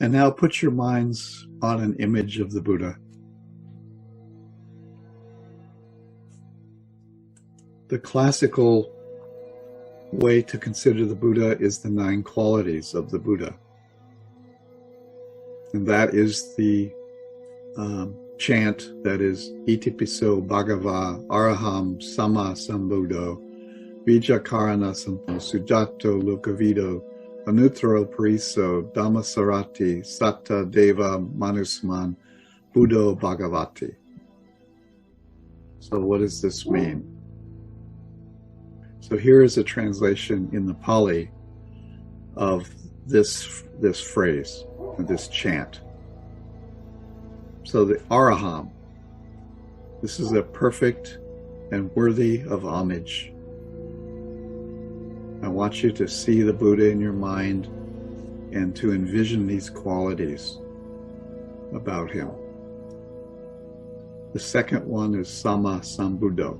And now put your minds on an image of the Buddha. The classical way to consider the Buddha is the 9 qualities of the Buddha. And that is the chant that is Itipiso Bhagava Araham Sama Sambuddho Vijakarana Sampo Sujato Lokavido Anuttaro Pariso Dhammasarati Satta Deva Manusman Buddho Bhagavati. So what does this mean? So here is a translation in the Pali of this phrase, this chant. So the Araham, this is a perfect and worthy of homage. I want you to see the Buddha in your mind and to envision these qualities about him. The second one is Sama Sambuddho.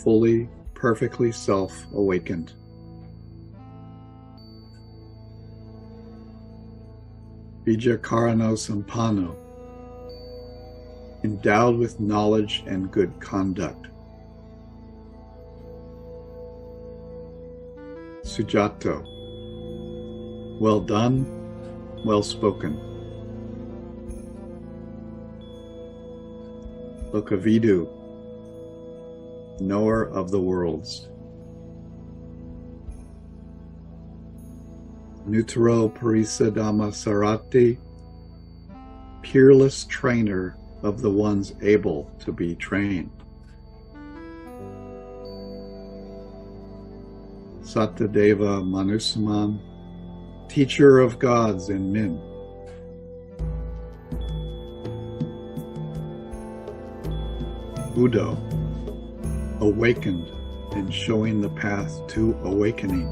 Fully, perfectly self-awakened. Vijakarano Sampano, endowed with knowledge and good conduct. Sujato, well done, well spoken. Lokavidu, knower of the worlds. Nuttaro Parisadama Sarati, peerless trainer of the ones able to be trained. Sattadeva Manusaman, teacher of gods and men. Buddho, awakened and showing the path to awakening.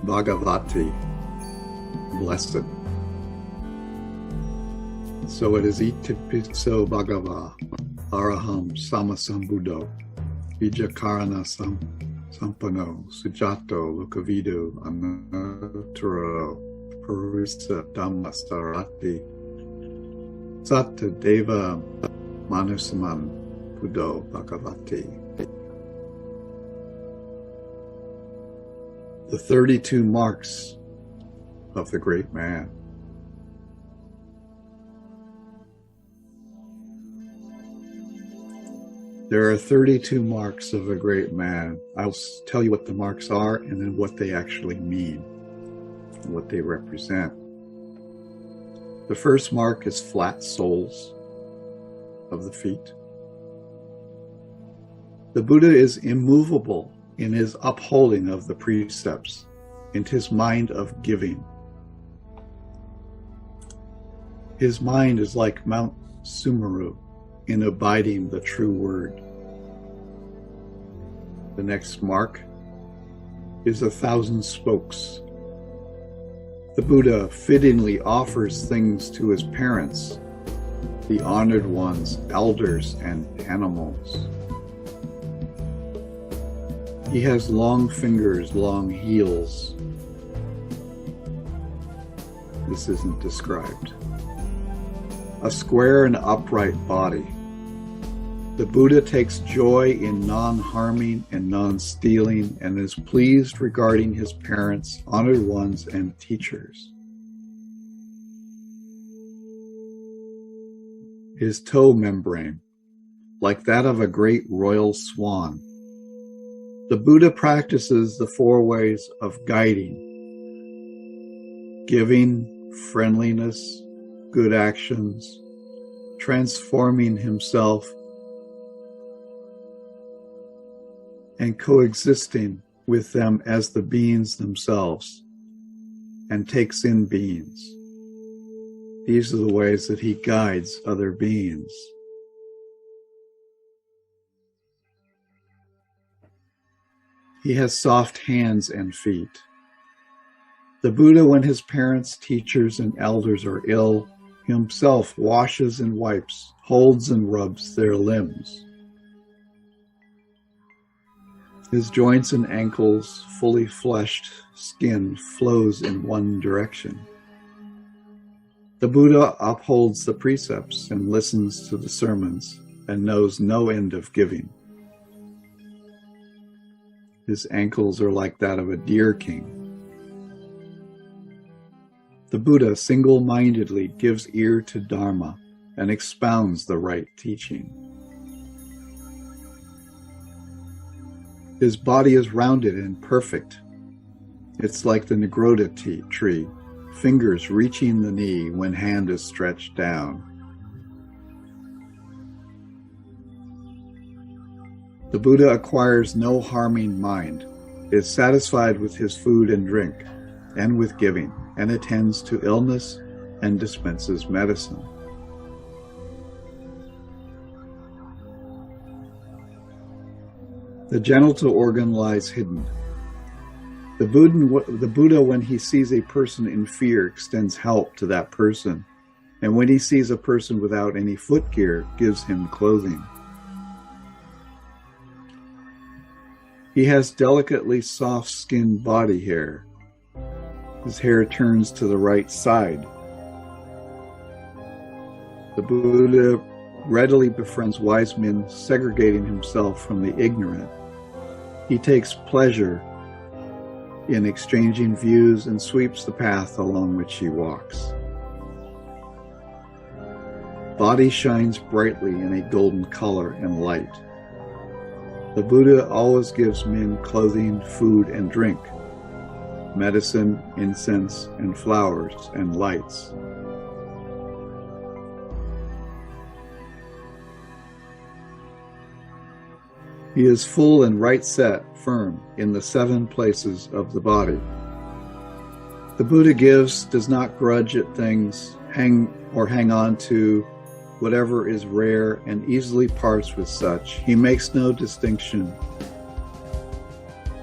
Bhagavati, blessed. So it is Itipiso Bhagava, Araham Samasambuddho, Vijakarana Sampano, Sujato, Lokavidu, Anuttaro, Pariso Dhammasarati, Satta Deva Manusaman, Buddho Bhagavati. The 32 marks of the great man. There are 32 marks of a great man. I'll tell you what the marks are and then what they actually mean and what they represent. The first mark is flat soles of the feet. The Buddha is immovable in his upholding of the precepts, in his mind of giving. His mind is like Mount Sumeru in abiding the true word. The next mark is 1,000 spokes. The Buddha fittingly offers things to his parents, the honored ones, elders, and animals. He has long fingers, long heels. This isn't described. A square and upright body. The Buddha takes joy in non-harming and non-stealing and is pleased regarding his parents, honored ones, and teachers. His toe membrane, like that of a great royal swan. The Buddha practices the 4 ways of guiding: giving, friendliness, good actions, transforming himself, and coexisting with them as the beings themselves, and takes in beings. These are the ways that he guides other beings. He has soft hands and feet. The Buddha, when his parents, teachers, and elders are ill, himself washes and wipes, holds and rubs their limbs. His joints and ankles' fully fleshed skin flows in one direction. The Buddha upholds the precepts and listens to the sermons and knows no end of giving. His ankles are like that of a deer king. The Buddha single-mindedly gives ear to Dharma and expounds the right teaching. His body is rounded and perfect. It's like the Negrota tree, fingers reaching the knee when hand is stretched down. The Buddha acquires no harming mind, is satisfied with his food and drink, and with giving, and attends to illness and dispenses medicine. The genital organ lies hidden. The Buddha, when he sees a person in fear, extends help to that person, and when he sees a person without any footgear, gives him clothing. He has delicately soft-skinned body hair. His hair turns to the right side. The Buddha readily befriends wise men, segregating himself from the ignorant. He takes pleasure in exchanging views and sweeps the path along which he walks. Body shines brightly in a golden color and light. The Buddha always gives men clothing, food, and drink, medicine, incense, and flowers, and lights. He is full and right set, firm, in the 7 places of the body. The Buddha gives, does not grudge at things, hang on to whatever is rare, and easily parts with such. He makes no distinction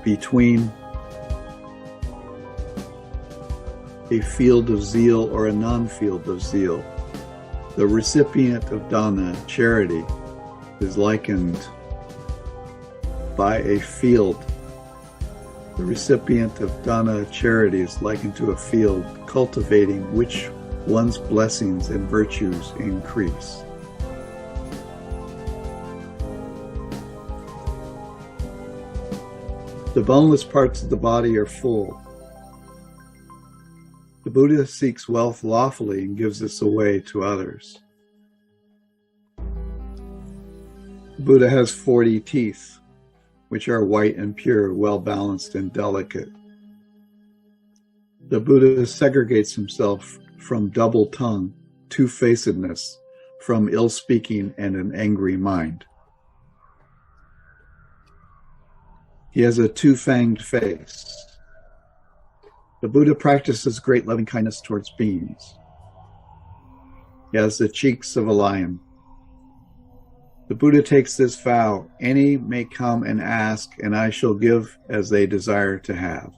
between a field of zeal or a non-field of zeal. The recipient of dana, charity, is likened by a field. The recipient of dana, charity, is likened to a field, cultivating which one's blessings and virtues increase. The boneless parts of the body are full. The Buddha seeks wealth lawfully and gives this away to others. The Buddha has 40 teeth, which are white and pure, well-balanced and delicate. The Buddha segregates himself from double tongue, two-facedness, from ill-speaking and an angry mind. He has a two-fanged face. The Buddha practices great loving kindness towards beings. He has the cheeks of a lion. The Buddha takes this vow: any may come and ask, and I shall give as they desire to have.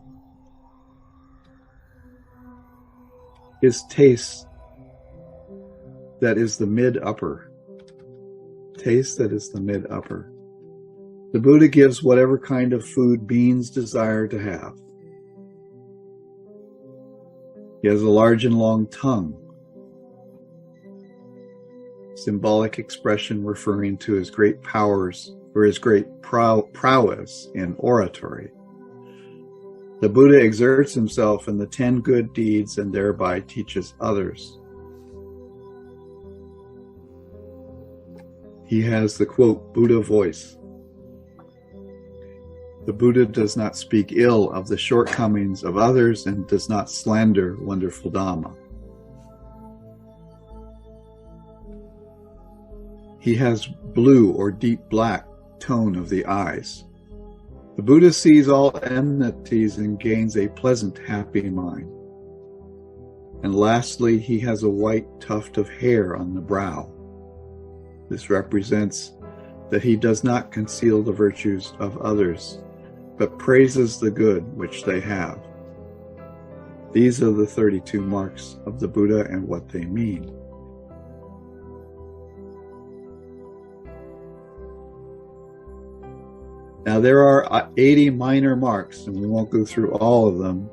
His taste, that is the mid-upper. Taste, that is the mid-upper. The Buddha gives whatever kind of food beings desire to have. He has a large and long tongue, symbolic expression referring to his great powers or his great prowess in oratory. The Buddha exerts himself in the 10 good deeds and thereby teaches others. He has the, quote, Buddha voice. The Buddha does not speak ill of the shortcomings of others and does not slander wonderful Dhamma. He has blue or deep black tone of the eyes. The Buddha sees all enmities and gains a pleasant, happy mind. And lastly, he has a white tuft of hair on the brow. This represents that he does not conceal the virtues of others, but praises the good which they have. These are the 32 marks of the Buddha and what they mean. Now there are 80 minor marks, and we won't go through all of them,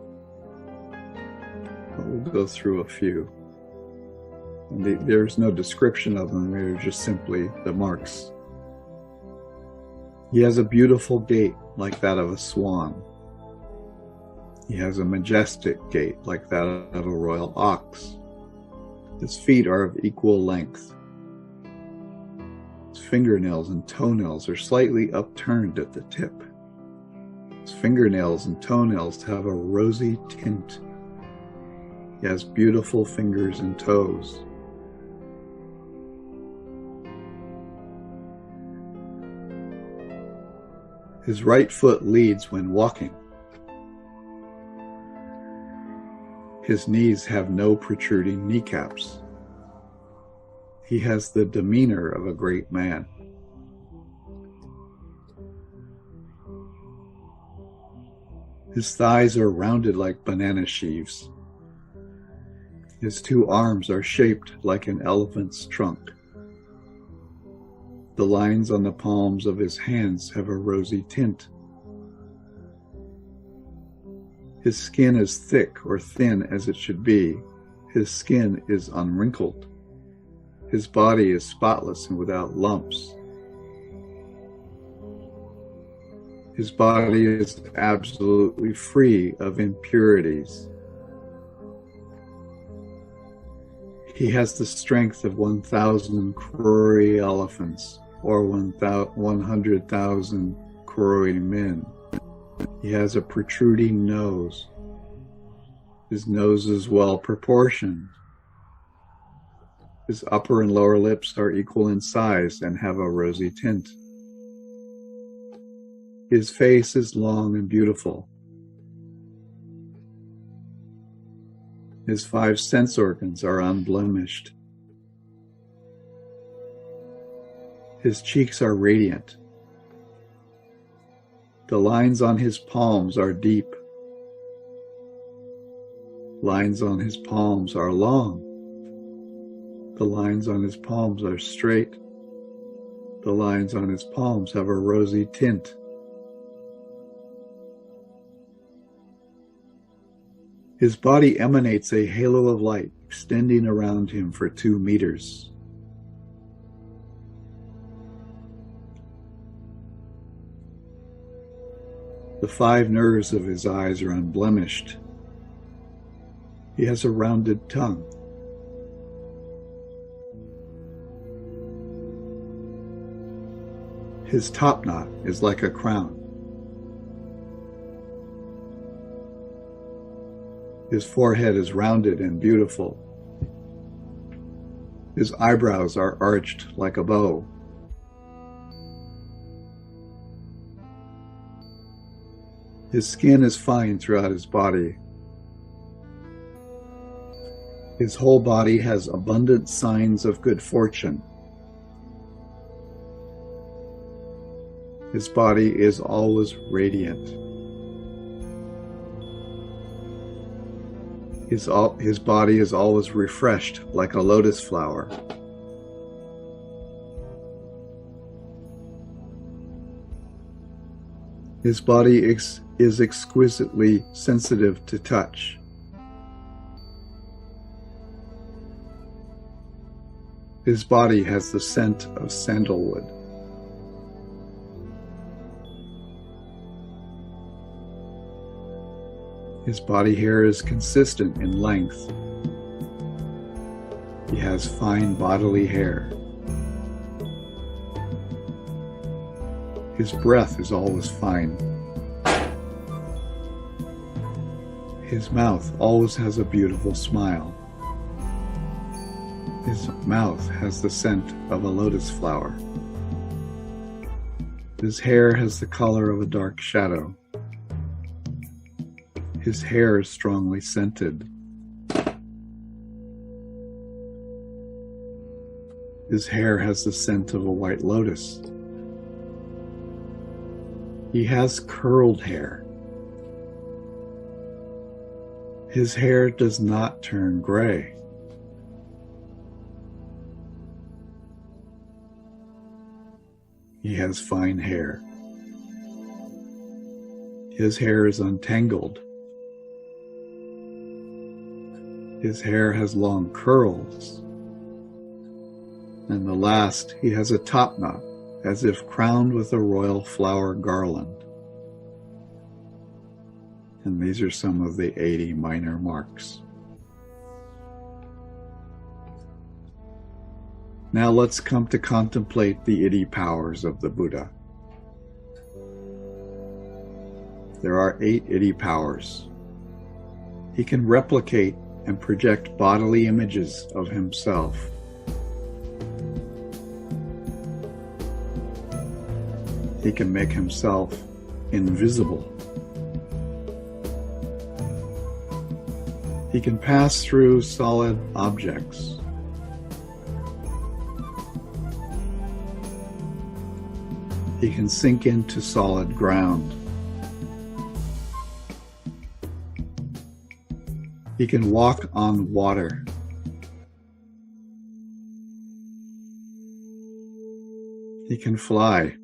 but we'll go through a few. And there's no description of them, they're just simply the marks. He has a beautiful gait like that of a swan. He has a majestic gait like that of a royal ox. His feet are of equal length. His fingernails and toenails are slightly upturned at the tip. His fingernails and toenails have a rosy tint. He has beautiful fingers and toes. His right foot leads when walking. His knees have no protruding kneecaps. He has the demeanor of a great man. His thighs are rounded like banana sheaves. His two arms are shaped like an elephant's trunk. The lines on the palms of his hands have a rosy tint. His skin is thick or thin as it should be. His skin is unwrinkled. His body is spotless and without lumps. His body is absolutely free of impurities. He has the strength of 1,000 Kurori elephants, or 100,000 Kurori men. He has a protruding nose. His nose is well proportioned. His upper and lower lips are equal in size and have a rosy tint. His face is long and beautiful. His 5 sense organs are unblemished. His cheeks are radiant. The lines on his palms are deep. Lines on his palms are long. The lines on his palms are straight. The lines on his palms have a rosy tint. His body emanates a halo of light extending around him for 2 meters. The 5 nerves of his eyes are unblemished. He has a rounded tongue. His top knot is like a crown. His forehead is rounded and beautiful. His eyebrows are arched like a bow. His skin is fine throughout his body. His whole body has abundant signs of good fortune. His body is always radiant. His body is always refreshed like a lotus flower. His body is exquisitely sensitive to touch. His body has the scent of sandalwood. His body hair is consistent in length. He has fine bodily hair. His breath is always fine. His mouth always has a beautiful smile. His mouth has the scent of a lotus flower. His hair has the color of a dark shadow. His hair is strongly scented. His hair has the scent of a white lotus. He has curled hair. His hair does not turn gray. He has fine hair. His hair is untangled. His hair has long curls. And the last, he has a top knot, as if crowned with a royal flower garland. And these are some of the 80 minor marks. Now let's come to contemplate the iti powers of the Buddha. There are 8 iti powers. He can replicate and project bodily images of himself. He can make himself invisible. He can pass through solid objects. He can sink into solid ground. He can walk on water. He can fly.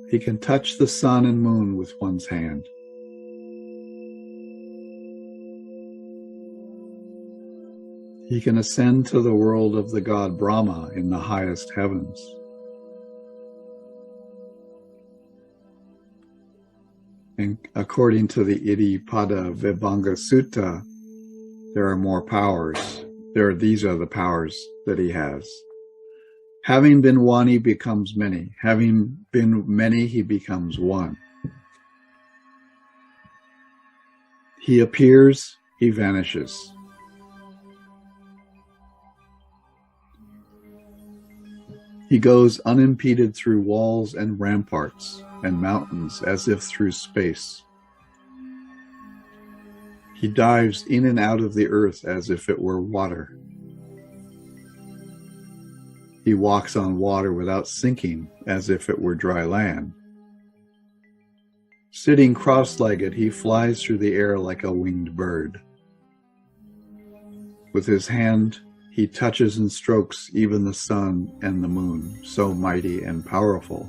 He can touch the sun and moon with one's hand. He can ascend to the world of the god Brahma in the highest heavens. And according to the Iddhipada Vibhanga Sutta, there are more powers. These are the powers that he has. Having been one, he becomes many. Having been many, he becomes one. He appears, he vanishes. He goes unimpeded through walls and ramparts and mountains as if through space. He dives in and out of the earth as if it were water. He walks on water without sinking as if it were dry land. Sitting cross-legged, he flies through the air like a winged bird. With his hand, he touches and strokes even the sun and the moon, so mighty and powerful.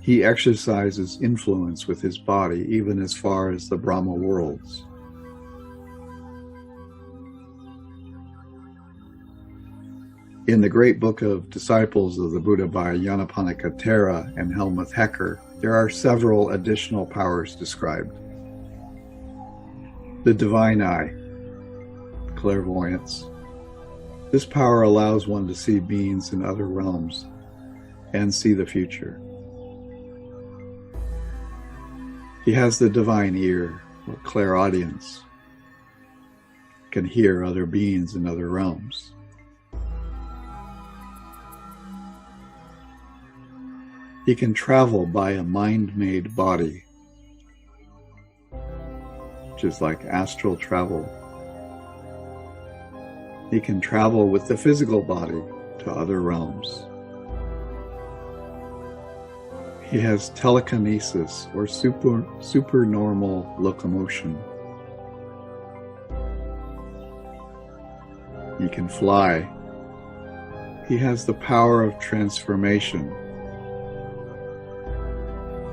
He exercises influence with his body, even as far as the Brahma worlds. In the great book of Disciples of the Buddha by Yanapanaka Thera and Helmuth Hecker, there are several additional powers described. The divine eye, clairvoyance. This power allows one to see beings in other realms and see the future. He has the divine ear, or clairaudience, can hear other beings in other realms. He can travel by a mind-made body, which is like astral travel. He can travel with the physical body to other realms. He has telekinesis or supernormal locomotion. He can fly. He has the power of transformation,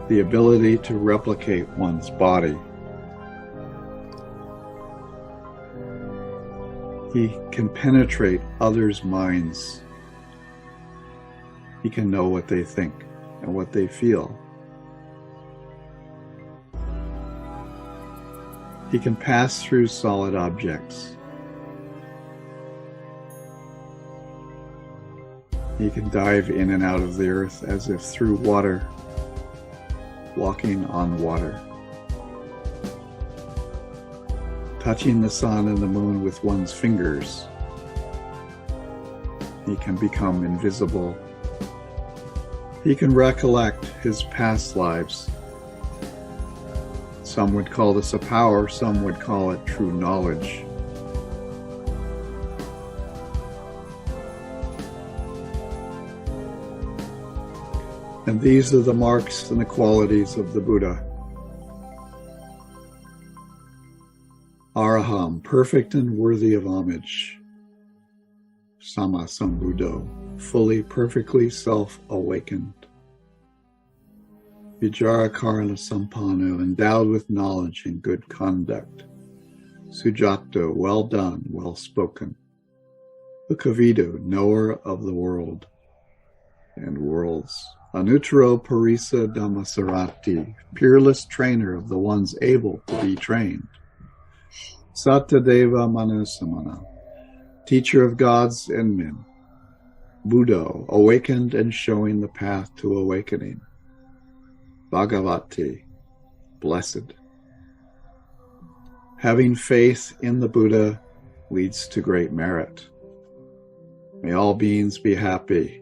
the ability to replicate one's body. He can penetrate others' minds. He can know what they think and what they feel. He can pass through solid objects. He can dive in and out of the earth as if through water, walking on water. Touching the sun and the moon with one's fingers, he can become invisible. He can recollect his past lives. Some would call this a power, some would call it true knowledge. And these are the marks and the qualities of the Buddha. Araham, perfect and worthy of homage. Sama Sambuddho, fully, perfectly self-awakened. Vijarakarana Sampano, endowed with knowledge and good conduct. Sujato, well done, well spoken. Ukavido, knower of the world and worlds. Anuttaro Parisa Dhammasarati, peerless trainer of the ones able to be trained. Sattadeva Manusamana, teacher of gods and men. Buddho, awakened and showing the path to awakening. Bhagavati, blessed. Having faith in the Buddha leads to great merit. May all beings be happy.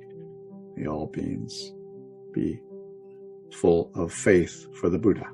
May all beings be full of faith for the Buddha.